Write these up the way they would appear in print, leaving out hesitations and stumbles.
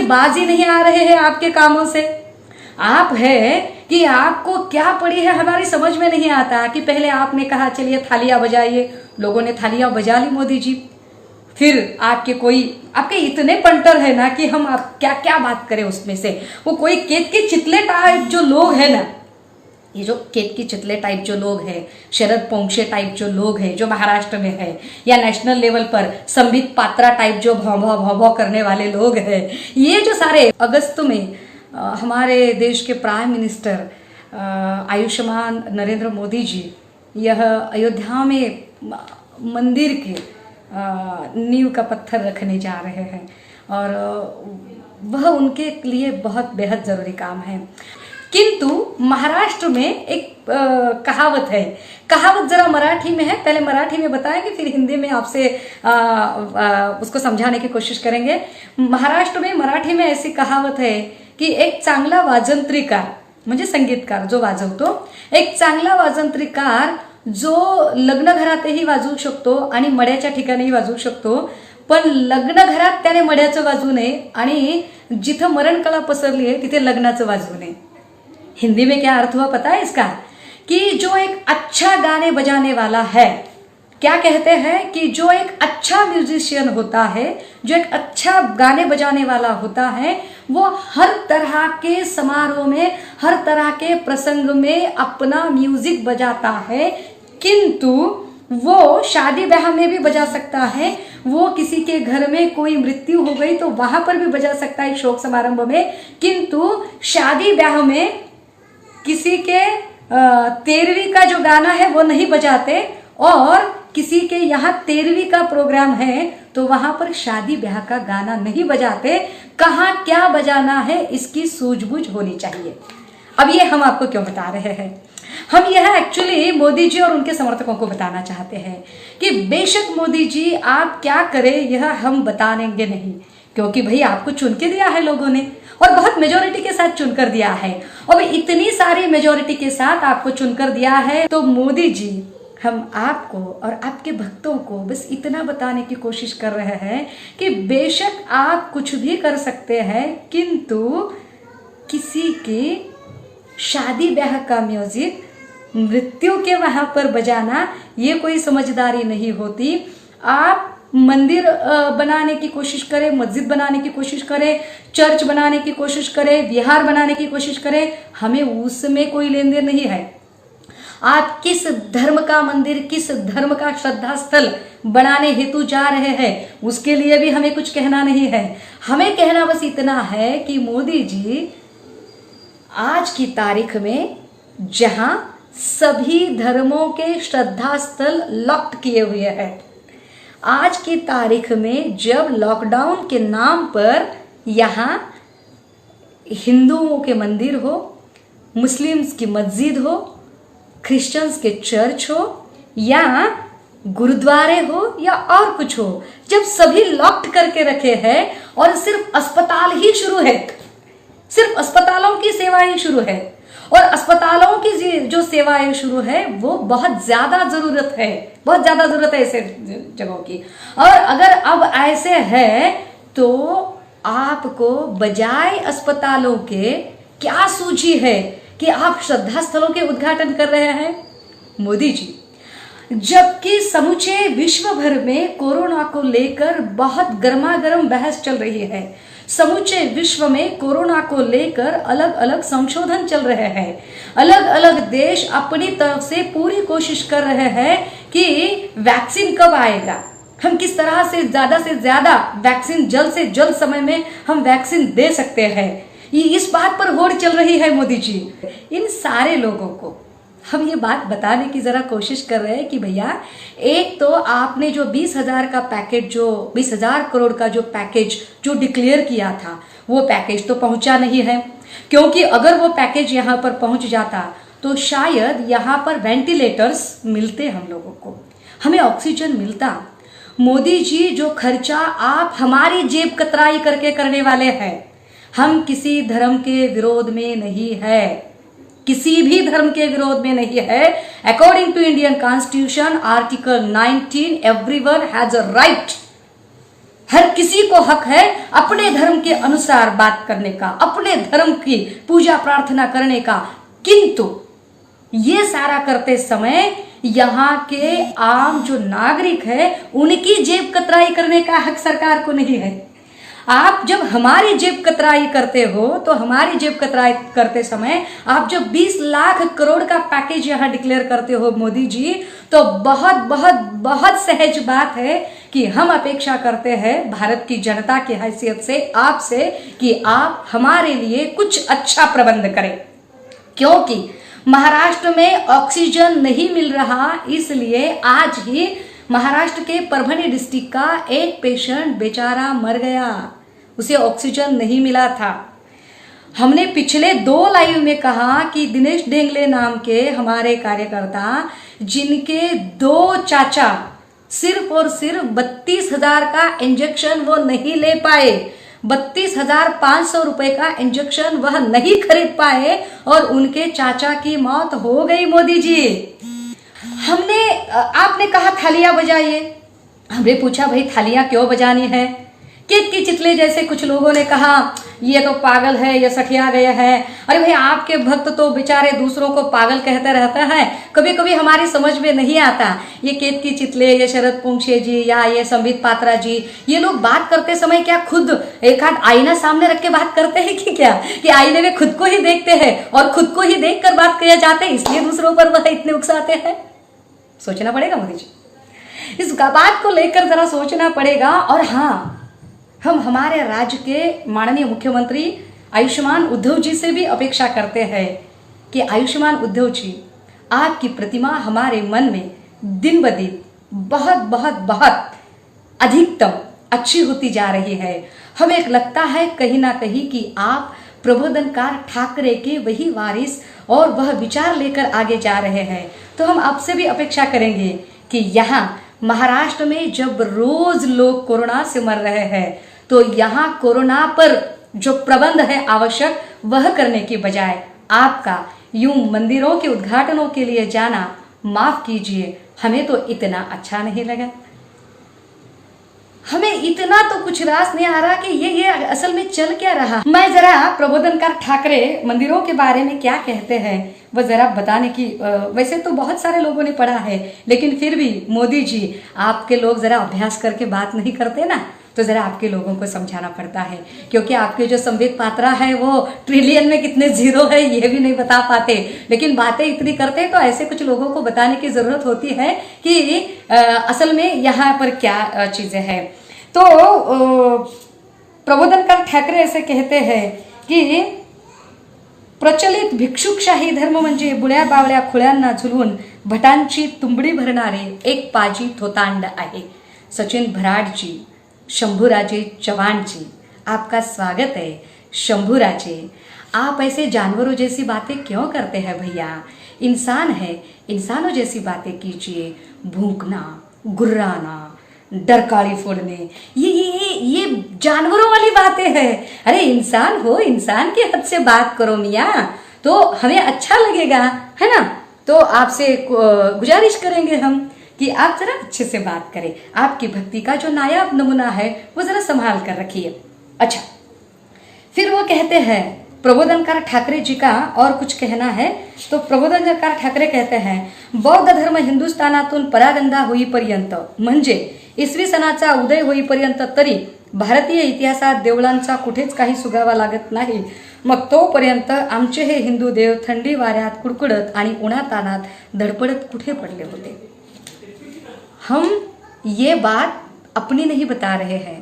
बाज ही नहीं आ रहे हैं आपके कामों से। आप है कि आपको क्या पड़ी है हमारी समझ में नहीं आता कि पहले आपने कहा चलिए थालियां बजाइए, लोगों ने थालियां बजा ली मोदी जी। फिर आपके इतने पंटर है ना कि हम आप क्या क्या बात करें उसमें से। वो कोई केत के चितले टाइप जो लोग हैं ना, ये जो केत की चितले टाइप जो लोग हैं, शरद पोंक्षे टाइप जो लोग हैं जो महाराष्ट्र में है, या नेशनल लेवल पर संबित पात्रा टाइप जो भौ करने वाले लोग हैं, ये जो सारे अगस्त में हमारे देश के प्राइम मिनिस्टर आयुष्मान नरेंद्र मोदी जी यह अयोध्या में मंदिर के नींव का पत्थर रखने जा रहे हैं, और वह उनके लिए बहुत बेहद ज़रूरी काम है। किंतु महाराष्ट्र में एक कहावत है, कहावत ज़रा मराठी में है, पहले मराठी में बताएंगे फिर हिंदी में आपसे उसको समझाने की कोशिश करेंगे। महाराष्ट्र में मराठी में ऐसी कहावत है की एक चांगला वाजंत्रीकार म्हणजे संगीतकार जो वाजवतो, एक चांगला वाजंत्रीकार जो लग्न घरातही वाजवू शकतो आणि मड्याच्या ठिकाणीही वाजवू शकतो, पण लग्न घरात त्याने मड्याचं वाजवू नये आणि जिथं मरणकळा पसरली आहे तिथे लग्नाचं वाजवू नये। हिंदी में क्या अर्थ हुआ पता है इसका, कि जो एक अच्छा गाने बजाने वाला है, क्या कहते हैं कि जो एक अच्छा म्यूजिशियन होता है, जो एक अच्छा गाने बजाने वाला होता है, वो हर तरह के समारोह में, हर तरह के प्रसंग में अपना म्यूजिक बजाता है। किंतु वो शादी ब्याह में भी बजा सकता है, वो किसी के घर में कोई मृत्यु हो गई तो वहां पर भी बजा सकता है शोक समारंभ में, किंतु शादी ब्याह में किसी के 13वीं का जो गाना है वो नहीं बजाते, और किसी के यहाँ 13वीं का प्रोग्राम है तो वहां पर शादी ब्याह का गाना नहीं बजाते। कहाँ क्या बजाना है इसकी सूझबूझ होनी चाहिए। अब ये हम आपको क्यों बता रहे हैं, हम यह एक्चुअली मोदी जी और उनके समर्थकों को बताना चाहते हैं कि बेशक मोदी जी आप क्या करें यह हम बताएंगे नहीं, क्योंकि भाई आपको चुन के दिया है लोगों ने, और बहुत मेजोरिटी के साथ चुनकर दिया है, और इतनी सारी मेजोरिटी के साथ आपको चुनकर दिया है। तो मोदी जी हम आपको और आपके भक्तों को बस इतना बताने की कोशिश कर रहे हैं कि बेशक आप कुछ भी कर सकते हैं, किंतु किसी की शादी ब्याह का म्यूजिक मृत्यु के वहां पर बजाना ये कोई समझदारी नहीं होती। आप मंदिर बनाने की कोशिश करें, मस्जिद बनाने की कोशिश करें, चर्च बनाने की कोशिश करें, विहार बनाने की कोशिश करें, हमें उसमें कोई लेन देन नहीं है। आप किस धर्म का मंदिर, किस धर्म का श्रद्धा स्थल बनाने हेतु जा रहे हैं, उसके लिए भी हमें कुछ कहना नहीं है। हमें कहना बस इतना है कि मोदी जी आज की तारीख में जहां सभी धर्मों के श्रद्धा स्थल लॉक किए हुए हैं, आज की तारीख में जब लॉकडाउन के नाम पर यहाँ हिंदुओं के मंदिर हो, मुस्लिम्स की मस्जिद हो, क्रिश्चियंस के चर्च हो, या गुरुद्वारे हो, या और कुछ हो, जब सभी लॉक्ड करके रखे हैं और सिर्फ अस्पताल ही शुरू है, सिर्फ अस्पतालों की सेवाएं शुरू है, और अस्पतालों की जो सेवाएं शुरू है वो बहुत ज्यादा जरूरत है, बहुत ज्यादा जरूरत है ऐसे जगहों की। और अगर अब ऐसे है तो आपको बजाय अस्पतालों के क्या सूझी है कि आप श्रद्धा स्थलों के उद्घाटन कर रहे हैं मोदी जी, जबकि समूचे विश्व भर में कोरोना को लेकर बहुत गर्मागर्म बहस चल रही है। समूचे विश्व में कोरोना को लेकर अलग अलग संशोधन चल रहे हैं, अलग अलग देश अपनी तरफ से पूरी कोशिश कर रहे हैं कि वैक्सीन कब आएगा, हम किस तरह से ज्यादा वैक्सीन जल्द से जल्द समय में हम वैक्सीन दे सकते हैं। ये इस बात पर होड़ चल रही है मोदी जी। इन सारे लोगों को हम ये बात बताने की जरा कोशिश कर रहे हैं कि भैया, एक तो आपने जो 20,000 का पैकेज, जो 20,000 करोड़ का जो पैकेज जो डिक्लेयर किया था, वो पैकेज तो पहुंचा नहीं है, क्योंकि अगर वो पैकेज यहाँ पर पहुंच जाता तो शायद यहाँ पर वेंटिलेटर्स मिलते, हम लोगों को हमें ऑक्सीजन मिलता। मोदी जी जो खर्चा आप हमारी जेब कतराई करके करने वाले हैं, हम किसी धर्म के विरोध में नहीं है, किसी भी धर्म के विरोध में नहीं है। According to Indian constitution article 19, everyone has a right हर किसी को हक है अपने धर्म के अनुसार बात करने का, अपने धर्म की पूजा प्रार्थना करने का, किंतु ये सारा करते समय यहाँ के आम जो नागरिक है उनकी जेब कतराई करने का हक सरकार को नहीं है। आप जब हमारी जेब कतराई करते हो तो हमारी जेब कतराई करते समय आप जब 20 लाख करोड़ का पैकेज यहाँ डिक्लेयर करते हो मोदी जी, तो बहुत बहुत बहुत सहज बात है कि हम अपेक्षा करते हैं भारत की जनता की हैसियत से आपसे कि आप हमारे लिए कुछ अच्छा प्रबंध करें, क्योंकि महाराष्ट्र में ऑक्सीजन नहीं मिल रहा। इसलिए आज ही महाराष्ट्र के परभणी डिस्ट्रिक्ट का एक पेशेंट बेचारा मर गया, उसे ऑक्सीजन नहीं मिला था। हमने पिछले 2 लाइव में कहा कि दिनेश डेंगले नाम के हमारे कार्यकर्ता, जिनके 2 चाचा सिर्फ और सिर्फ 32,000 का इंजेक्शन वो नहीं ले पाए, 32,500 रुपए का इंजेक्शन वह नहीं खरीद पाए और उनके चाचा की मौत हो गई। मोदी जी, आपने कहा थालियां बजाइए, हमने पूछा भाई थालियां क्यों बजानी है? केत की चितले जैसे कुछ लोगों ने कहा ये तो पागल है, ये सठिया गया है। अरे भाई, आपके भक्त तो बेचारे दूसरों को पागल कहते रहता है, कभी कभी हमारी समझ में नहीं आता। ये केत की चितले, ये शरद पोंक्षे जी या ये संबित पात्रा जी, ये लोग बात करते समय क्या खुद एक हाथ आईना सामने रख के बात करते हैं कि क्या, कि आईने में खुद को ही देखते हैं और खुद को ही देख कर बात किया जाते हैं, इसलिए दूसरों पर वह इतने उकसाते हैं? सोचना पड़ेगा मोदी जी, इस बात को लेकर जरा सोचना पड़ेगा। और हाँ, हम हमारे राज्य के माननीय मुख्यमंत्री आयुष्मान उद्धव जी से भी अपेक्षा करते हैं कि आयुष्मान उद्धव जी, आपकी प्रतिमा हमारे मन में दिन ब दिन बहुत बहुत बहुत अधिकतम अच्छी होती जा रही है। हमें लगता है कहीं ना कहीं कि आप प्रबोधनकार ठाकरे के वही वारिस और वह विचार लेकर आगे जा रहे हैं। तो हम आपसे भी अपेक्षा करेंगे कि यहाँ महाराष्ट्र में जब रोज लोग कोरोना से मर रहे हैं, तो यहाँ कोरोना पर जो प्रबंध है आवश्यक, वह करने की बजाय आपका यूं मंदिरों के उद्घाटनों के लिए जाना, माफ कीजिए, हमें तो इतना अच्छा नहीं लगा। हमें इतना तो कुछ रास नहीं आ रहा कि ये असल में चल क्या रहा। मैं जरा प्रबोधनकार ठाकरे मंदिरों के बारे में क्या कहते हैं वो जरा बताने की, वैसे तो बहुत सारे लोगों ने पढ़ा है, लेकिन फिर भी मोदी जी, आपके लोग जरा अभ्यास करके बात नहीं करते ना, तो जरा आपके लोगों को समझाना पड़ता है, क्योंकि आपके जो संबित पात्रा है वो ट्रिलियन में कितने जीरो है ये भी नहीं बता पाते, लेकिन बातें इतनी करते हैं। तो ऐसे कुछ लोगों को बताने की जरूरत होती है कि असल में यहाँ पर क्या चीजें हैं। तो प्रबोधनकार ठाकरे ऐसे कहते हैं कि प्रचलित भिक्षुकशाही धर्म म्हणजे बुड्या बावड्या खुळ्यांना झुलवून भटांची तुंबडी भरणारे एक पाजी थोतांड आहे। सचिन भराड जी, शंभूराजे चौहान जी, आपका स्वागत है। शंभूराजे, आप ऐसे जानवरों जैसी बातें क्यों करते हैं भैया? इंसान है, इंसानों जैसी बातें कीजिए। भूखना, गुर्राना, डरकाली फोड़ने, ये जानवरों वाली बातें हैं। अरे इंसान हो, इंसान की हद से बात करो मियाँ, तो हमें अच्छा लगेगा, है ना? तो आपसे गुजारिश करेंगे हम कि आप जरा अच्छे से बात करें। आपकी भक्ति का जो नायाब नमूना है वो जरा संभाल कर रखिए। अच्छा, फिर वो कहते हैं प्रबोधनकार ठाकरे जी का और कुछ कहना है। तो प्रबोधनकार ठाकरे कहते हैं, बौद्ध धर्म हिंदुस्थानातून परागंदा होईपर्यंत, म्हणजे इसवी सनाचा उदय होईपर्यंत तरी भारतीय इतिहासात देवळांचा कुठेच काही सुगावा लागत नाही। मग तोपर्यंत आमचे हे हिंदू देव थंडी वाऱ्यात कुडकुडत आणि उन्हातानात धडपडत कुठे पडले होते। हम ये बात अपनी नहीं बता रहे हैं,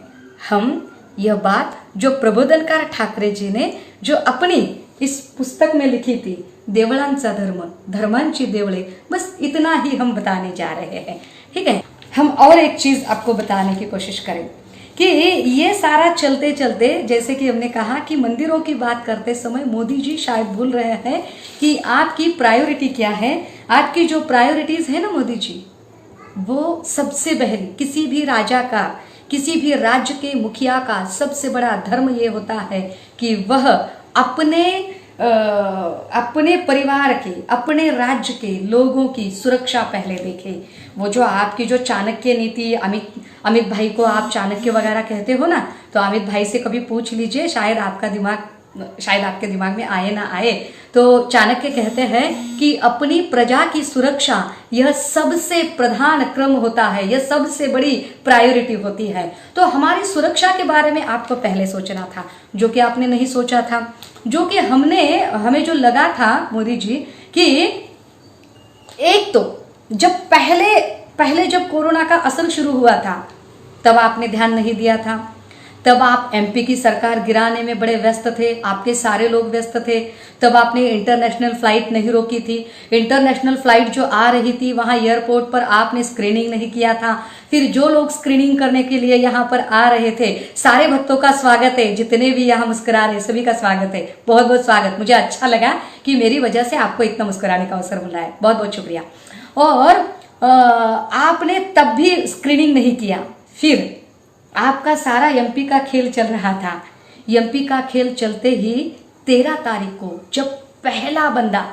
हम यह बात जो प्रबोधनकार ठाकरे जी ने जो अपनी इस पुस्तक में लिखी थी, देवळांचा धर्म, धर्मांची देवळे, बस इतना ही हम बताने जा रहे हैं। ठीक है, हम और एक चीज आपको बताने की कोशिश करें कि ये सारा चलते चलते, जैसे कि हमने कहा कि मंदिरों की बात करते समय मोदी जी शायद भूल रहे हैं कि आपकी प्रायोरिटी क्या है। आपकी जो प्रायोरिटीज है ना मोदी जी, वो सबसे पहले किसी भी राजा का, किसी भी राज्य के मुखिया का सबसे बड़ा धर्म ये होता है कि वह अपने परिवार के, अपने राज्य के लोगों की सुरक्षा पहले देखे। वो जो आपकी जो चाणक्य नीति, अमित भाई को आप चाणक्य वगैरह कहते हो ना, तो अमित भाई से कभी पूछ लीजिए, शायद आपके दिमाग में आए ना आए। तो चाणक्य कहते हैं कि अपनी प्रजा की सुरक्षा यह सबसे प्रधान क्रम होता है, यह सबसे बड़ी प्रायोरिटी होती है। तो हमारी सुरक्षा के बारे में आपको पहले सोचना था, जो कि आपने नहीं सोचा था। जो कि हमें जो लगा था मोदी जी कि एक तो जब पहले जब कोरोना का असर शुरू हुआ था तब आपने ध्यान नहीं दिया था, तब आप एमपी की सरकार गिराने में बड़े व्यस्त थे, आपके सारे लोग व्यस्त थे। तब आपने इंटरनेशनल फ्लाइट नहीं रोकी थी, इंटरनेशनल फ्लाइट जो आ रही थी वहाँ एयरपोर्ट पर आपने स्क्रीनिंग नहीं किया था। फिर जो लोग स्क्रीनिंग करने के लिए यहाँ पर आ रहे थे, सारे भक्तों का स्वागत है, जितने भी यहाँ मुस्कुरा रहे सभी का स्वागत है, बहुत बहुत स्वागत। मुझे अच्छा लगा कि मेरी वजह से आपको इतना मुस्कुराने का अवसर मिला है, बहुत बहुत शुक्रिया। और आपने तब भी स्क्रीनिंग नहीं किया। फिर आपका सारा एमपी का खेल चल रहा था। एमपी का खेल चलते ही 13 तारीख को जब पहला बंदा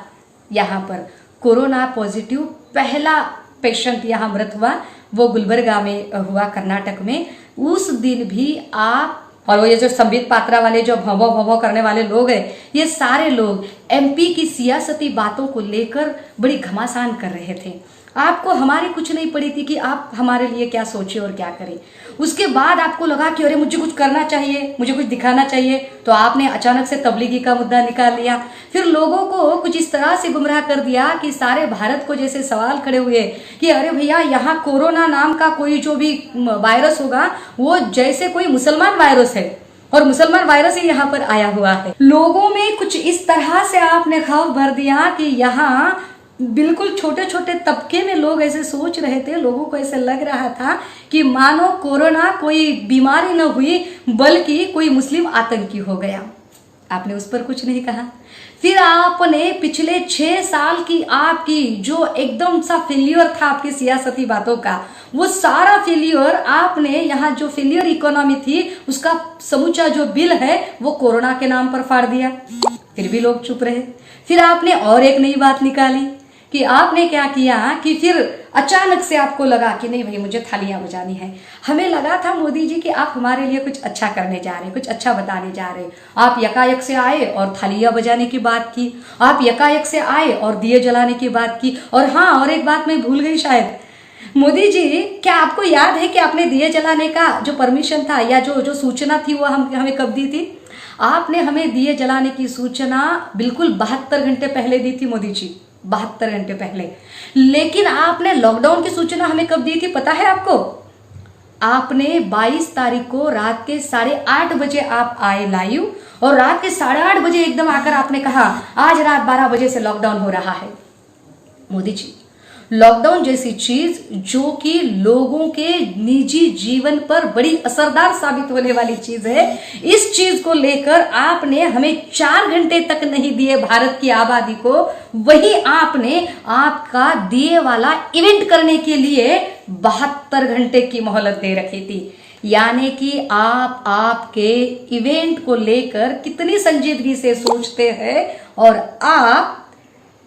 यहाँ पर कोरोना पॉजिटिव पहला पेशेंट यहाँ मृत हुआ, वो गुलबर्गा में हुआ, कर्नाटक में। उस दिन भी आप और वो ये जो संबित पात्रा वाले जो भवो भवो करने वाले लोग हैं, ये सारे लोग एमपी की सियासती बातों को लेकर बड़ी घमासान कर रहे थे। आपको हमारी कुछ नहीं पड़ी थी कि आप हमारे लिए क्या सोचे और क्या करें। उसके बाद आपको लगा कि अरे मुझे कुछ करना चाहिए, मुझे कुछ दिखाना चाहिए, तो आपने अचानक से तबलीगी का मुद्दा निकाल लिया। फिर लोगों को कुछ इस तरह से गुमराह कर दिया कि सारे भारत को जैसे सवाल खड़े हुए कि अरे भैया यहाँ कोरोना नाम का कोई जो भी वायरस होगा वो जैसे कोई मुसलमान वायरस है और मुसलमान वायरस ही यहाँ पर आया हुआ है। लोगों में कुछ इस तरह से आपने खौफ भर दिया कि यहाँ बिल्कुल छोटे छोटे तबके में लोग ऐसे सोच रहे थे, लोगों को ऐसे लग रहा था कि मानो कोरोना कोई बीमारी न हुई बल्कि कोई मुस्लिम आतंकी हो गया। आपने उस पर कुछ नहीं कहा। फिर आपने पिछले 6 साल की आपकी जो एकदम सा फेलियर था आपकी सियासती बातों का, वो सारा फेलियर आपने यहाँ जो फेलियर इकोनॉमी थी उसका समूचा जो बिल है वो कोरोना के नाम पर फाड़ दिया। फिर भी लोग चुप रहे। फिर आपने और एक नई बात निकाली कि आपने क्या किया कि फिर अचानक से आपको लगा कि नहीं भाई मुझे थालियां बजानी है। हमें लगा था मोदी जी कि आप हमारे लिए कुछ अच्छा करने जा रहे, कुछ अच्छा बताने जा रहे। आप यकायक से आए और थालियां बजाने की बात की, आप यकायक से आए और दिए जलाने की बात की। और हाँ, और एक बात मैं भूल गई शायद, मोदी जी क्या आपको याद है कि आपने दिए जलाने का जो परमिशन था या जो सूचना थी वो हमें कब दी थी? आपने हमें दिए जलाने की सूचना बिल्कुल 72 घंटे पहले दी थी मोदी जी, 72 घंटे पहले। लेकिन आपने लॉकडाउन की सूचना हमें कब दी थी पता है आपको? आपने 22 तारीख को रात के 8:30 बजे आप आए लाइव और रात के 8:30 बजे एकदम आकर आपने कहा आज रात 12 बजे से लॉकडाउन हो रहा है। मोदी जी, लॉकडाउन जैसी चीज जो कि लोगों के निजी जीवन पर बड़ी असरदार साबित होने वाली चीज है, इस चीज को लेकर आपने हमें 4 घंटे तक नहीं दिए भारत की आबादी को, वही आपने आपका दिए वाला इवेंट करने के लिए 72 घंटे की मोहलत दे रखी थी। यानी कि आप आपके इवेंट को लेकर कितनी संजीदगी से सोचते हैं और आप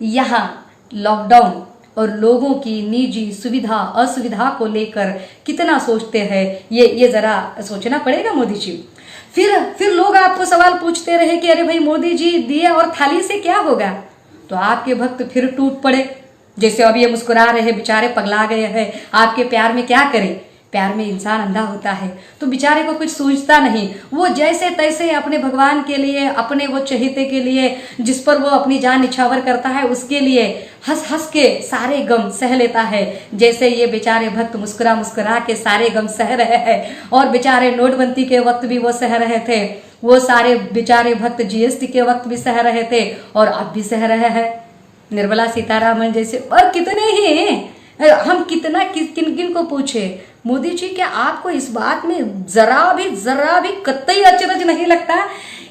यहाँ लॉकडाउन और लोगों की निजी सुविधा असुविधा को लेकर कितना सोचते हैं, ये जरा सोचना पड़ेगा मोदी जी। फिर लोग आपको सवाल पूछते रहे कि अरे भाई मोदी जी दिए और थाली से क्या होगा? तो आपके भक्त फिर टूट पड़े, जैसे अभी ये मुस्कुरा रहे बेचारे पगला गए हैं आपके प्यार में। क्या करें, प्यार में इंसान अंधा होता है तो बेचारे को कुछ सूझता नहीं। वो जैसे तैसे अपने भगवान के लिए, अपने वो चहेते के लिए जिस पर वो अपनी जान निछावर करता है, उसके लिए हंस हंस के सारे गम सह लेता है। जैसे ये बेचारे भक्त मुस्कुरा मुस्कुरा के सारे गम सह रहे हैं और बेचारे नोटबंदी के वक्त भी वो सह रहे थे, वो सारे बेचारे भक्त जीएसटी के वक्त भी सह रहे थे और अब भी सह रहे हैं। निर्मला सीतारामन जैसे और कितने ही, हम कितना किन किन को पूछे। मोदी जी, क्या आपको इस बात में जरा भी कतई अचरज नहीं लगता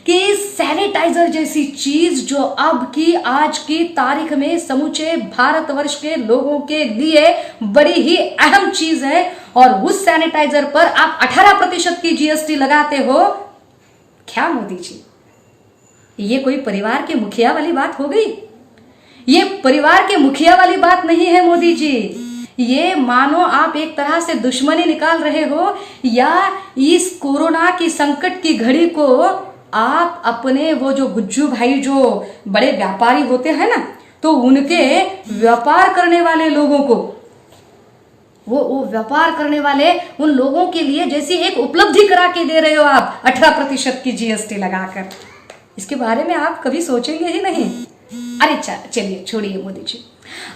कि सैनिटाइजर जैसी चीज जो अब की आज की तारीख में समूचे भारतवर्ष के लोगों के लिए बड़ी ही अहम चीज है और उस सैनिटाइजर पर आप 18% की जीएसटी लगाते हो? क्या मोदी जी, ये कोई परिवार के मुखिया वाली बात हो गई? ये परिवार के मुखिया वाली बात नहीं है मोदी जी, ये मानो आप एक तरह से दुश्मनी निकाल रहे हो, या इस कोरोना की संकट की घड़ी को आप अपने वो जो गुज्जू भाई जो बड़े व्यापारी होते हैं ना, तो उनके व्यापार करने वाले लोगों को, वो व्यापार करने वाले उन लोगों के लिए जैसी एक उपलब्धि करा के दे रहे हो आप 18% की जीएसटी लगाकर। इसके बारे में आप कभी सोचेंगे ही नहीं। अरे चलिए छोड़िए मोदी जी,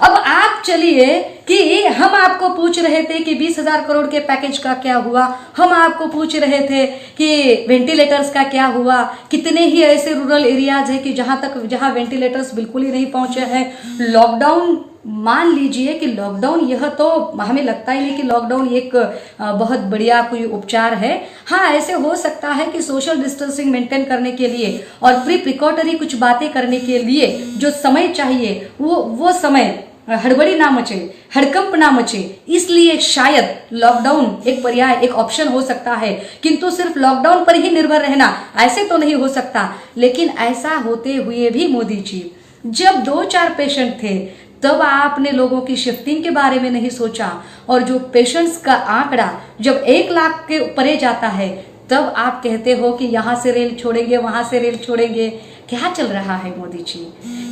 अब आप चलिए कि हम आपको पूछ रहे थे कि 20,000 करोड़ के पैकेज का क्या हुआ, हम आपको पूछ रहे थे कि वेंटिलेटर्स का क्या हुआ, कितने ही ऐसे रूरल एरियाज है कि जहां वेंटिलेटर्स बिल्कुल ही नहीं पहुंचे हैं। लॉकडाउन, मान लीजिए कि लॉकडाउन, यह तो हमें लगता ही नहीं कि लॉकडाउन एक बहुत बढ़िया कोई उपचार है। हाँ, ऐसे हो सकता है कि सोशल डिस्टेंसिंग मेंटेन करने के लिए और प्रिकॉशनरी कुछ बातें करने के लिए जो समय चाहिए वो समय हड़बड़ी ना मचे, हड़कंप ना मचे, इसलिए शायद लॉकडाउन एक पर्याय, एक ऑप्शन हो सकता है। किंतु सिर्फ लॉकडाउन पर ही निर्भर रहना ऐसे तो नहीं हो सकता। लेकिन ऐसा होते हुए भी मोदी जी, जब 2-4 पेशेंट थे तब आपने लोगों की शिफ्टिंग के बारे में नहीं सोचा, और जो पेशेंट्स का आंकड़ा जब 1 लाख के परे जाता है तब आप कहते हो कि यहाँ से रेल छोड़ेंगे, वहां से रेल छोड़ेंगे। क्या चल रहा है मोदी जी?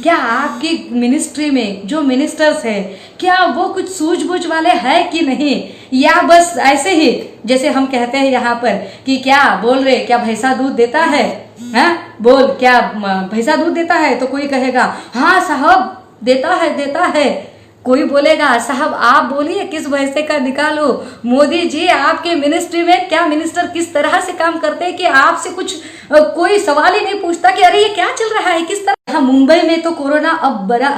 क्या आपकी मिनिस्ट्री में जो मिनिस्टर्स है, क्या वो कुछ सूझबूझ वाले हैं कि नहीं, या बस ऐसे ही जैसे हम कहते हैं यहाँ पर कि क्या बोल रहे, क्या भैंसा दूध देता है? हाँ बोल, क्या भैंसा दूध देता है? तो कोई कहेगा हाँ साहब देता है। कोई बोलेगा साहब आप बोलिए किस भैंसे का निकालो। मोदी जी, आपके मिनिस्ट्री में क्या मिनिस्टर किस तरह से काम करते हैं कि आपसे कुछ कोई सवाल ही नहीं पूछता कि अरे ये क्या चल रहा है, किस तरह। हाँ, मुंबई में तो कोरोना अब बड़ा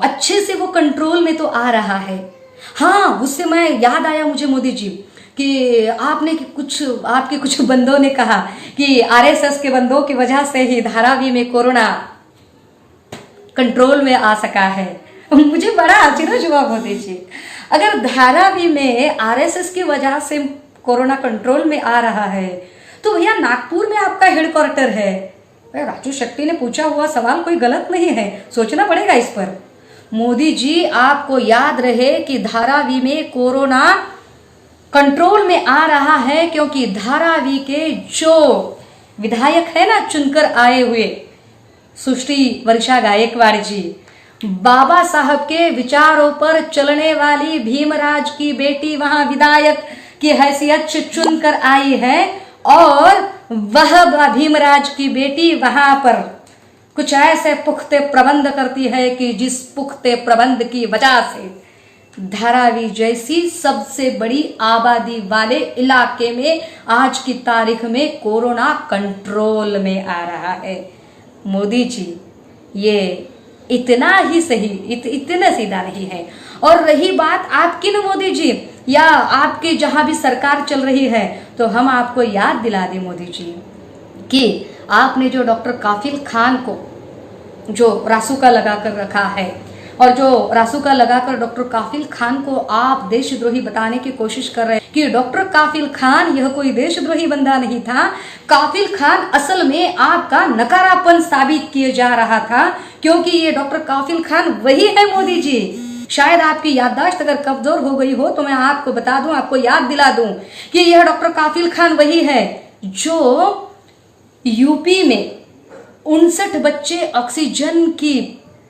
अच्छे से वो कंट्रोल में तो आ रहा है। हाँ, उससे मैं याद आया मुझे मोदी जी कि आपके कुछ बंदों ने कहा कि आरएसएस के बंदों की वजह से ही धारावी में कोरोना कंट्रोल में आ सका है। मुझे बड़ा आश्चर्य हुआ मोदी जी, अगर धारावी में आरएसएस की वजह से कोरोना कंट्रोल में आ रहा है तो भैया नागपुर में आपका हेडक्वार्टर है। राजू शेट्टी ने पूछा हुआ सवाल कोई गलत नहीं है, सोचना पड़ेगा इस पर। मोदी जी, आपको याद रहे कि धारावी में कोरोना कंट्रोल में आ रहा है क्योंकि धारावी के जो विधायक है ना, चुनकर आए हुए सुश्री वर्षा गायकवाड़ जी, बाबा साहब के विचारों पर चलने वाली भीमराज की बेटी वहां विधायक की हैसियत से चुनकर आई है, और वह भीमराज की बेटी वहां पर कुछ ऐसे पुख्ते प्रबंध करती है कि जिस पुख्ते प्रबंध की वजह से धारावी जैसी सबसे बड़ी आबादी वाले इलाके में आज की तारीख में कोरोना कंट्रोल में आ रहा है। मोदी जी, ये इतना ही सही, इतना सीधा नहीं है। और रही बात आपकी न मोदी जी, या आपके जहां भी सरकार चल रही है, तो हम आपको याद दिला दें मोदी जी कि आपने जो डॉक्टर काफिल खान को जो रासुका लगाकर रखा है, और जो रासुका लगाकर डॉक्टर काफिल खान को आप देशद्रोही बताने की कोशिश कर रहे हैं कि डॉक्टर काफिल खान यह कोई देशद्रोही बंदा नहीं था। काफिल खान असल में आपका नकारापन साबित किया जा रहा था, क्योंकि ये डॉक्टर काफिल खान वही है मोदी जी। शायद आपकी याददाश्त अगर कमजोर हो गई हो तो मैं आपको बता दूं, आपको याद दिला दूं कि यह डॉक्टर काफिल खान वही है जो यूपी में 59 बच्चे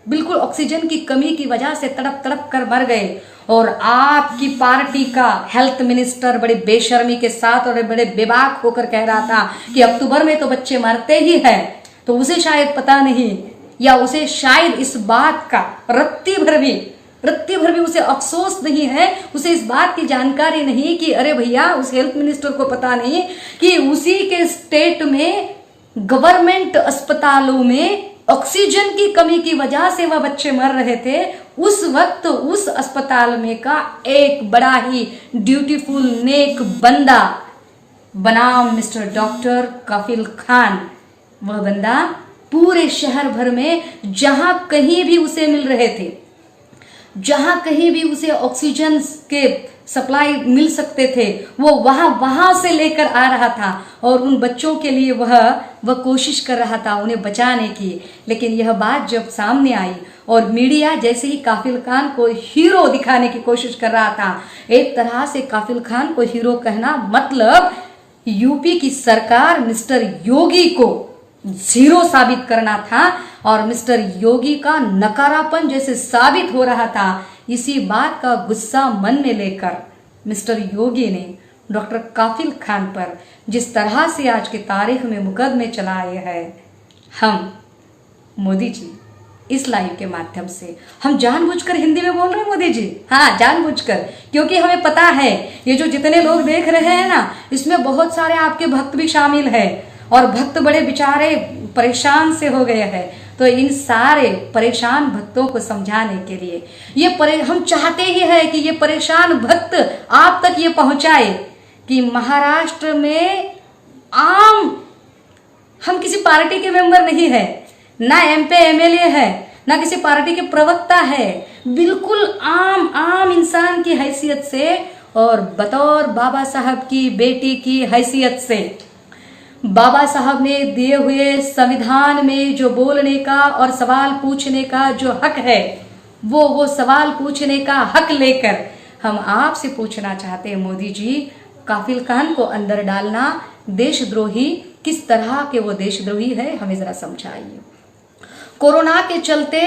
बिल्कुल ऑक्सीजन की कमी की वजह से तड़प तड़प कर मर गए, और आपकी पार्टी का हेल्थ मिनिस्टर बड़े बेशर्मी के साथ और बड़े बेबाक होकर कह रहा था कि अक्टूबर में तो बच्चे मरते ही हैं। तो उसे शायद पता नहीं, या उसे शायद इस बात का रत्ती भर भी उसे अफसोस नहीं है, उसे इस बात की जानकारी नहीं कि अरे भैया, उस हेल्थ मिनिस्टर को पता नहीं कि उसी के स्टेट में गवर्नमेंट अस्पतालों में ऑक्सीजन की कमी की वजह से वह बच्चे मर रहे थे। उस वक्त उस अस्पताल में का एक बड़ा ही ड्यूटीफुल नेक बंदा बनाम मिस्टर डॉक्टर काफिल खान, वह बंदा पूरे शहर भर में जहां कहीं भी उसे मिल रहे थे, जहां कहीं भी उसे ऑक्सीजन के सप्लाई मिल सकते थे वो वहां से लेकर आ रहा था और उन बच्चों के लिए वह कोशिश कर रहा था उन्हें बचाने की। लेकिन यह बात जब सामने आई और मीडिया जैसे ही काफिल खान को हीरो दिखाने की कोशिश कर रहा था, एक तरह से काफिल खान को हीरो कहना मतलब यूपी की सरकार मिस्टर योगी को जीरो साबित करना था और मिस्टर योगी का नकारापन जैसे साबित हो रहा था। इसी बात का गुस्सा मन में लेकर मिस्टर योगी ने डॉक्टर काफिल खान पर जिस तरह से आज की तारीख में मुकदमे चलाए हैं, हम मोदी जी इस लाइव के माध्यम से हम जानबूझकर हिंदी में बोल रहे हैं मोदी जी, हाँ जानबूझकर, क्योंकि हमें पता है ये जो जितने लोग देख रहे हैं ना, इसमें बहुत सारे आपके भक्त भी शामिल है और भक्त बड़े बेचारे परेशान से हो गए हैं। तो इन सारे परेशान भक्तों को समझाने के लिए हम चाहते ही है कि ये परेशान भक्त आप तक ये पहुंचाए कि महाराष्ट्र में हम किसी पार्टी के मेंबर नहीं है, ना एमपी एमएलए है, ना किसी पार्टी के प्रवक्ता है, बिल्कुल आम इंसान की हैसियत से और बतौर बाबा साहब की बेटी की हैसियत से बाबा साहब ने दिए हुए संविधान में जो बोलने का और सवाल पूछने का जो हक है, वो सवाल पूछने का हक लेकर हम आपसे पूछना चाहते हैं मोदी जी, काफिल खान को अंदर डालना देशद्रोही, किस तरह के वो देशद्रोही है हमें जरा समझाइए। कोरोना के चलते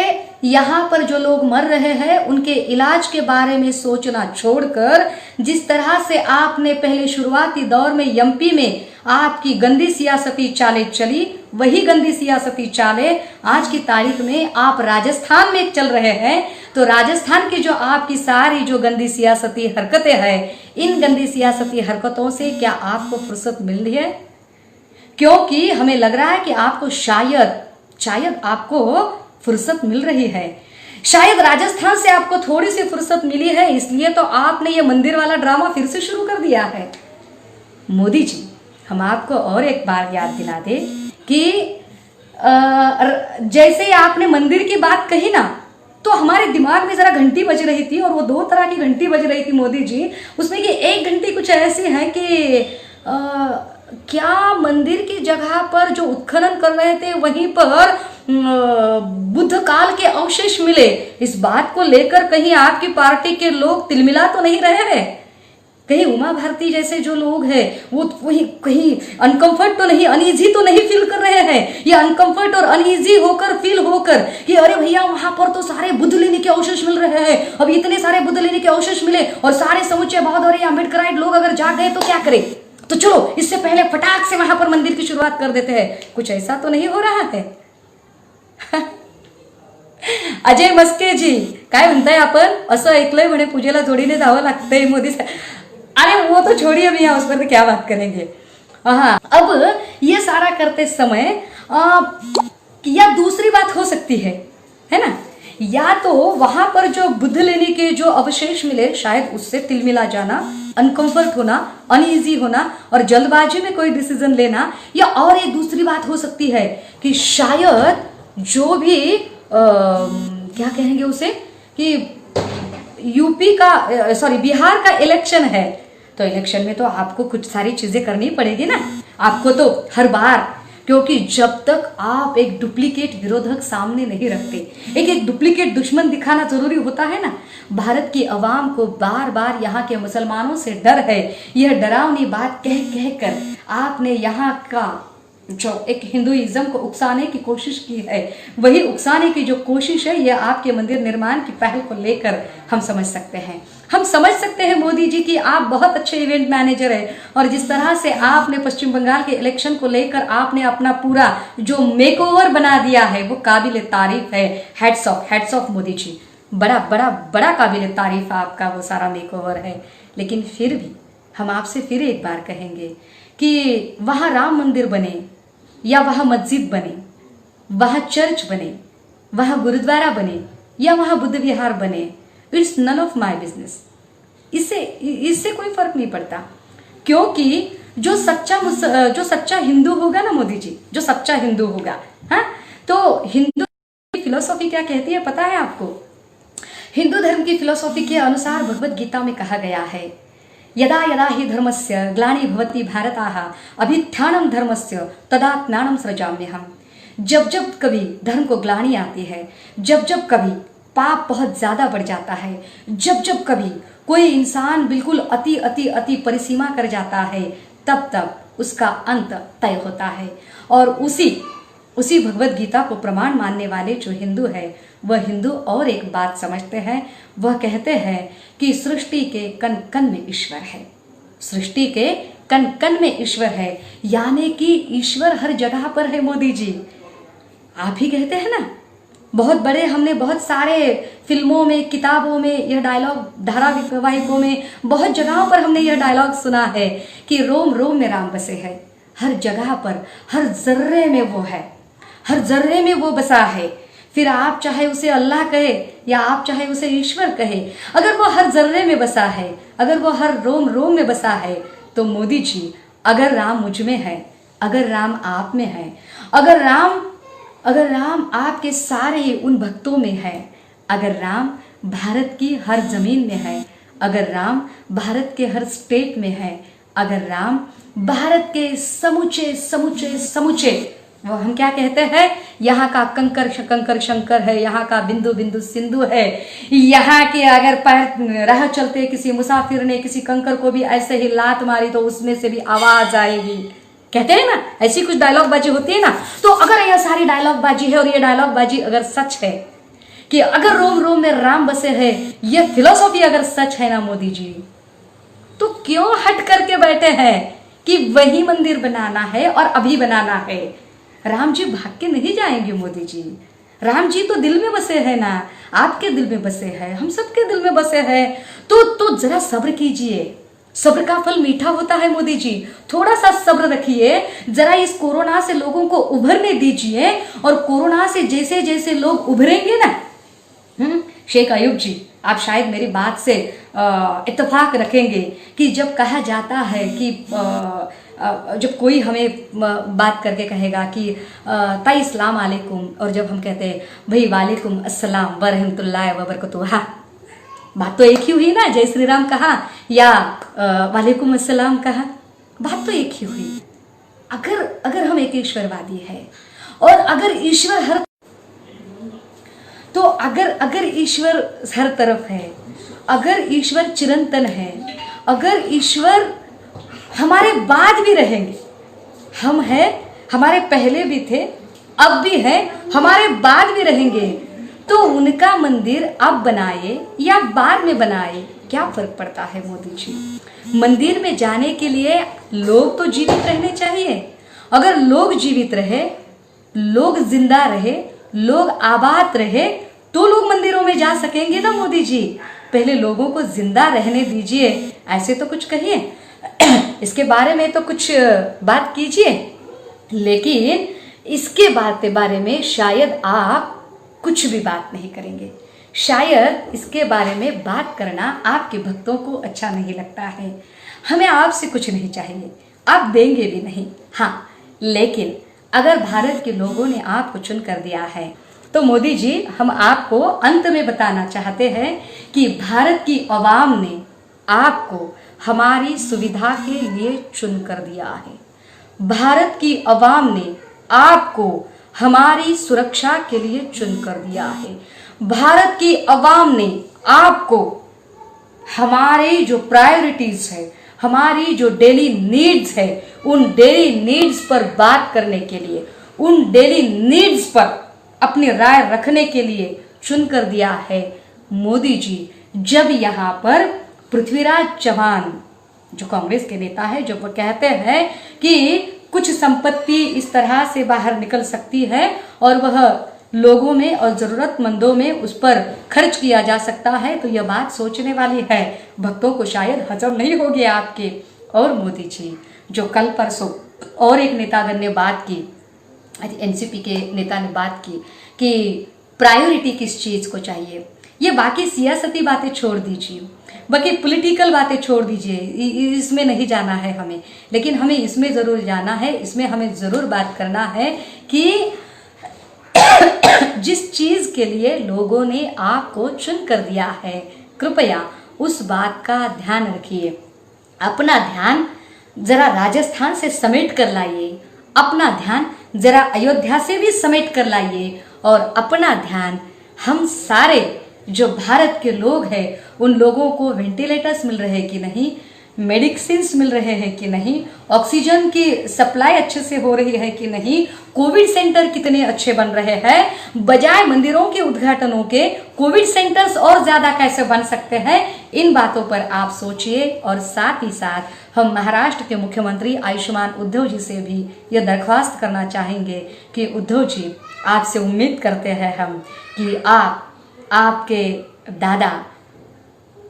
यहाँ पर जो लोग मर रहे हैं उनके इलाज के बारे में सोचना छोड़कर जिस तरह से आपने पहले शुरुआती दौर में एमपी में आपकी गंदी सियासती चालें चली, वही गंदी सियासती चालें आज की तारीख में आप राजस्थान में चल रहे हैं। तो राजस्थान की जो आपकी सारी जो गंदी सियासती हरकतें हैं, इन गंदी सियासती हरकतों से क्या आपको फुर्सत मिल रही है? क्योंकि हमें लग रहा है कि आपको शायद आपको फुर्सत मिल रही है, शायद राजस्थान से आपको थोड़ी सी फुर्सत मिली है, इसलिए तो आपने ये मंदिर वाला ड्रामा फिर से शुरू कर दिया है। मोदी जी, हम आपको और एक बार याद दिला दे कि जैसे आपने मंदिर की बात कही ना, तो हमारे दिमाग में जरा घंटी बज रही थी और वो दो तरह की घंटी बज रही थी मोदी जी। उसमें कि एक घंटी कुछ ऐसी है कि क्या मंदिर की जगह पर जो उत्खनन कर रहे थे वहीं पर बुद्ध काल के अवशेष मिले, इस बात को लेकर कहीं आपकी पार्टी के लोग तिलमिला तो नहीं रहे हैं? कहीं उमा भारती जैसे जो लोग हैं वो वही कहीं अनकंफर्ट तो नहीं, अनईजी तो नहीं फील कर रहे हैं? ये अनकंफर्ट और अनईजी होकर फील होकर कि अरे भैया वहां पर तो सारे बुद्ध लेने के अवशेष मिल रहे हैं, अब इतने सारे बुद्ध लेने के अवशेष मिले और सारे समुचे बहादुर या अम्बेडकराइट लोग अगर जाग गए तो क्या करें? तो चलो इससे पहले फटाक से वहां पर मंदिर की शुरुआत कर देते हैं। कुछ ऐसा तो नहीं हो रहा है? अजय मस्के जी काय म्हणताय आपण? असं ऐकलंय म्हणे पूजेला जोडीने जावं लागतंय मोदी साहेब। अरे वो तो छोड़िए भैया, उस पर तो क्या बात करेंगे। हाँ, अब ये सारा करते समय या दूसरी बात हो सकती है ना, या तो वहां पर जो बुद्ध लेने के जो अवशेष मिले शायद उससे तिलमिला जाना, अनकंफर्ट होना, अनईजी होना और जल्दबाजी में कोई डिसीजन लेना, या और एक दूसरी बात हो सकती है कि शायद जो भी क्या कहेंगे उसे कि यूपी का बिहार का इलेक्शन है, तो इलेक्शन में तो आपको कुछ सारी चीजें करनी पड़ेगी ना आपको तो हर बार, क्योंकि जब तक आप एक डुप्लीकेट विरोधक सामने नहीं रखते, एक डुप्लीकेट दुश्मन दिखाना जरूरी होता है ना। भारत की आवाम को बार बार यहाँ के मुसलमानों से डर है, यह डरावनी बात कह कह कर आपने यहाँ का जो एक हिंदुइज्म को उकसाने की कोशिश की है, वही उकसाने की जो कोशिश है यह आपके मंदिर निर्माण की पहल को लेकर हम समझ सकते हैं। हम समझ सकते हैं मोदी जी कि आप बहुत अच्छे इवेंट मैनेजर हैं और जिस तरह से आपने पश्चिम बंगाल के इलेक्शन को लेकर आपने अपना पूरा जो मेकओवर बना दिया है वो काबिल तारीफ है। हेड्स ऑफ मोदी जी, बड़ा बड़ा बड़ा काबिल तारीफ आपका वो सारा मेकओवर है। लेकिन फिर भी हम आपसे फिर एक बार कहेंगे कि वहाँ राम मंदिर बने या वहाँ मस्जिद बने, वहाँ चर्च बने, वहाँ गुरुद्वारा बने या वहाँ बुद्ध विहार बने, it's none of my business. इससे कोई फर्क नहीं पड़ता, क्योंकि जो सच्चा हिंदू होगा ना मोदी जी, जो सच्चा हिंदू होगा, हाँ, तो हिंदू फिलोसॉफी क्या कहती है पता है आपको? हिंदू धर्म की फिलोसॉफी के अनुसार भगवत गीता में कहा गया है, यदा यदा ही धर्मस्य ग्लानिर्भवति भारताः अभ्युत्थानं धर्मस्य तदात्मानं सृजाम्यहम्। जब जब कभी धर्म को ग्लानि आती है, जब जब कभी पाप बहुत ज़्यादा बढ़ जाता है, जब जब कभी कोई इंसान बिल्कुल अति अति अति परिसीमा कर जाता है, तब तब उसका अंत तय होता है। और उसी भगवत गीता को प्रमाण मानने वाले जो हिंदू है, वह हिंदू और एक बात समझते हैं। वह कहते हैं कि सृष्टि के कण कण में ईश्वर है, सृष्टि के कण कण में ईश्वर है, यानी कि ईश्वर हर जगह पर है। मोदी जी आप ही कहते हैं ना, बहुत बड़े हमने बहुत सारे फिल्मों में, किताबों में यह डायलॉग, धारावाहिकों में, बहुत जगहों पर हमने यह डायलॉग सुना है कि रोम रोम में राम बसे है। हर जगह पर, हर जर्रे में वो है, हर जर्रे में वो बसा है। फिर आप चाहे उसे अल्लाह कहे या आप चाहे उसे ईश्वर कहे, अगर वो हर जर्रे में बसा है, अगर वो हर रोम रोम में बसा है, तो मोदी जी अगर राम मुझ में है, अगर राम आप में है, अगर राम आपके सारे उन भक्तों में है, अगर राम भारत की हर जमीन में है, अगर राम भारत के हर स्टेट में है, अगर राम भारत के समूचे समूचे समूचे, वो हम क्या कहते हैं, यहाँ का कंकर कंकर शंकर है, यहाँ का बिंदु बिंदु सिंधु है, यहाँ के अगर पैर राह चलते किसी मुसाफिर ने किसी कंकर को भी ऐसे ही लात मारी तो उसमें से भी आवाज आएगी, कहते हैं ना, ऐसी कुछ डायलॉग बाजी होती है ना। तो अगर यह सारी डायलॉग बाजी है और ये डायलॉग बाजी अगर सच है कि अगर रोम रोम में राम बसे है, ये फिलोसॉफी अगर सच है ना मोदी जी, तो क्यों हट करके बैठे हैं कि वही मंदिर बनाना है और अभी बनाना है। राम जी भाग के नहीं जाएंगे मोदी जी, राम जी तो दिल में बसे हैं ना, आपके दिल में बसे हैं, हम सबके दिल में बसे हैं। तो जरा सब्र कीजिए, सब्र का फल मीठा होता है मोदी जी, थोड़ा सा सब्र रखिए, जरा इस कोरोना से लोगों को उभरने दीजिए। और कोरोना से जैसे जैसे लोग उभरेंगे ना, शेख अयूब जी आप शायद मेरी बात से इत्तेफाक रखेंगे कि जब कहा जाता है कि जब कोई हमें बात करके कहेगा कि ताई अस्सलाम वालेकुम, और जब हम कहते हैं भाई वालेकुम अस्सलाम व रहमतुल्लाहि व बरकatuह, बात तो एक ही हुई ना, जय श्री राम कहा या वालेकुम अस्सलाम कहा, बात तो एक ही हुई। अगर हम एक ईश्वरवादी है और अगर ईश्वर हर, तो अगर ईश्वर हर तरफ है, अगर ईश्वर चिरंतन है, अगर ईश्वर हमारे बाद भी रहेंगे, हम हैं, हमारे पहले भी थे, अब भी हैं, हमारे बाद भी रहेंगे, तो उनका मंदिर अब बनाए या बाद में बनाए, क्या फर्क पड़ता है मोदी जी। मंदिर में जाने के लिए लोग तो जीवित रहने चाहिए। अगर लोग जीवित रहे, लोग जिंदा रहे, लोग आबाद रहे, तो लोग मंदिरों में जा सकेंगे ना मोदी जी। पहले लोगों को जिंदा रहने दीजिए, ऐसे तो कुछ कहिए, इसके बारे में तो कुछ बात कीजिए। लेकिन इसके बारे में शायद आप कुछ भी बात नहीं करेंगे, शायद इसके बारे में बात करना आपके भक्तों को अच्छा नहीं लगता है। हमें आपसे कुछ नहीं चाहिए, आप देंगे भी नहीं। हाँ, लेकिन अगर भारत के लोगों ने आपको चुन कर दिया है, तो मोदी जी हम आपको अंत में बताना चाहते हैं कि भारत की आवाम ने आपको हमारी सुविधा के लिए चुन कर दिया है। भारत की आवाम ने आपको हमारी सुरक्षा के लिए चुन कर दिया है। भारत की आवाम ने आपको हमारे जो प्रायोरिटीज है, हमारी जो डेली नीड्स है, उन डेली नीड्स पर बात करने के लिए, उन डेली नीड्स पर अपनी राय रखने के लिए चुन कर दिया है। मोदी जी जब यहाँ पर पृथ्वीराज चौहान जो कांग्रेस के नेता है, जो कहते हैं कि कुछ संपत्ति इस तरह से बाहर निकल सकती है और वह लोगों में और ज़रूरतमंदों में उस पर खर्च किया जा सकता है, तो यह बात सोचने वाली है। भक्तों को शायद हजम नहीं होगी आपके। और मोदी जी जो कल परसों और एक नेतागण ने बात की, एनसीपी के नेता ने बात की कि प्रायोरिटी किस चीज़ को चाहिए, ये बाकी सियासती बातें छोड़ दीजिए, बाकी पॉलिटिकल बातें छोड़ दीजिए, इसमें नहीं जाना है हमें। लेकिन हमें इसमें ज़रूर जाना है, इसमें हमें ज़रूर बात करना है कि जिस चीज के लिए लोगों ने आपको चुन कर दिया है, कृपया उस बात का ध्यान रखिए। अपना ध्यान जरा राजस्थान से समेट कर लाइए, अपना ध्यान जरा अयोध्या से भी समेट कर लाइए, और अपना ध्यान हम सारे जो भारत के लोग हैं उन लोगों को वेंटिलेटर्स मिल रहे हैं कि नहीं, मेडिसिन्स मिल रहे हैं कि नहीं, ऑक्सीजन की सप्लाई अच्छे से हो रही है कि नहीं, कोविड सेंटर कितने अच्छे बन रहे हैं, बजाय मंदिरों के उद्घाटनों के कोविड सेंटर्स और ज्यादा कैसे बन सकते हैं, इन बातों पर आप सोचिए। और साथ ही साथ हम महाराष्ट्र के मुख्यमंत्री आयुष्मान उद्धव जी से भी यह दरख्वास्त करना चाहेंगे कि उद्धव जी, आपसे उम्मीद करते हैं हम कि आपके दादा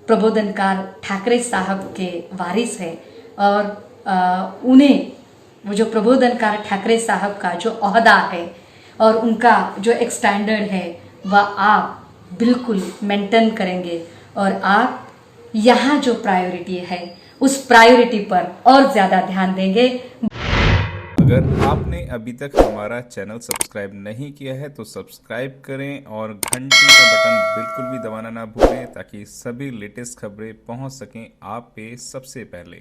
प्रबोधनकार ठाकरे साहब के वारिस है, और उन्हें वो जो प्रबोधनकार ठाकरे साहब का जो ओहदा है और उनका जो एक स्टैंडर्ड है वह आप बिल्कुल मेंटेन करेंगे, और आप यहाँ जो प्रायोरिटी है उस प्रायोरिटी पर और ज़्यादा ध्यान देंगे। अगर आपने अभी तक हमारा चैनल सब्सक्राइब नहीं किया है तो सब्सक्राइब करें और घंटी का बटन बिल्कुल भी दबाना ना भूलें, ताकि सभी लेटेस्ट खबरें पहुंच सकें आप पे सबसे पहले।